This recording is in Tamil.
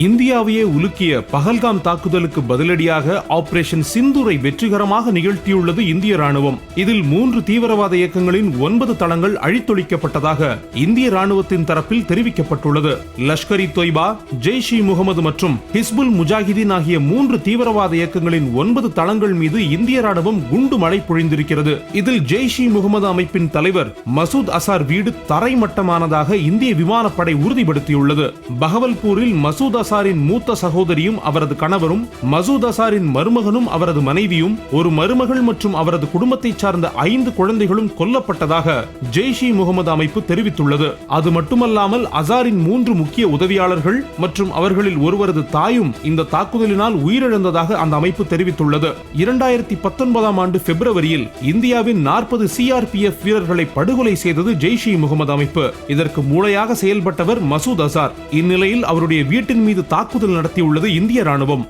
இந்தியாவையே உலுக்கிய பஹல்காம் தாக்குதலுக்கு பதிலடியாக ஆபரேஷன் சிந்தூரை வெற்றிகரமாக நிகழ்த்தியுள்ளது இந்திய ராணுவம். இதில் 3 தீவிரவாத இயக்கங்களின் 9 தளங்கள் அழித்தொழிக்கப்பட்டதாக இந்திய ராணுவத்தின் தரப்பில் தெரிவிக்கப்பட்டுள்ளது. லஷ்கர் இ தொய்பா, ஜெய்ஷ் இ முகமது மற்றும் ஹிஸ்புல் முஜாஹிதீன் ஆகிய 3 தீவிரவாத இயக்கங்களின் 9 தளங்கள் மீது இந்திய ராணுவம் குண்டு மழை பொழிந்திருக்கிறது. இதில் ஜெய்ஷ் இ முகமது அமைப்பின் தலைவர் மசூத் அசார் வீடு தரைமட்டமானதாக இந்திய விமானப்படை உறுதிப்படுத்தியுள்ளது. பஹவல்பூரில் மசூத் அசாரின் மூத்த சகோதரியும் அவரது கணவரும், மசூத் அசாரின் மருமகனும் அவரது மனைவியும், ஒரு மருமகள் மற்றும் அவரது குடும்பத்தை சார்ந்த 5 குழந்தைகளும் கொல்லப்பட்டதாக ஜெய்ஷ் இ முகமது அமைப்பு தெரிவித்துள்ளது. அது மட்டுமல்லாமல் அசாரின் 3 முக்கிய உதவியாளர்கள் மற்றும் அவர்களில் ஒருவரது தாயும் இந்த தாக்குதலினால் உயிரிழந்ததாக அந்த அமைப்பு தெரிவித்துள்ளது. 2019ஆம் ஆண்டு பிப்ரவரியில் இந்தியாவின் 40 CRPF வீரர்களை படுகொலை செய்தது ஜெய்ஷ் இ முகமது அமைப்பு. இதற்கு மூளையாக செயல்பட்டவர் மசூத் அசார். இந்நிலையில் அவருடைய வீட்டின் மீது தாக்குதல் நடத்தியுள்ளது இந்திய ராணுவம்.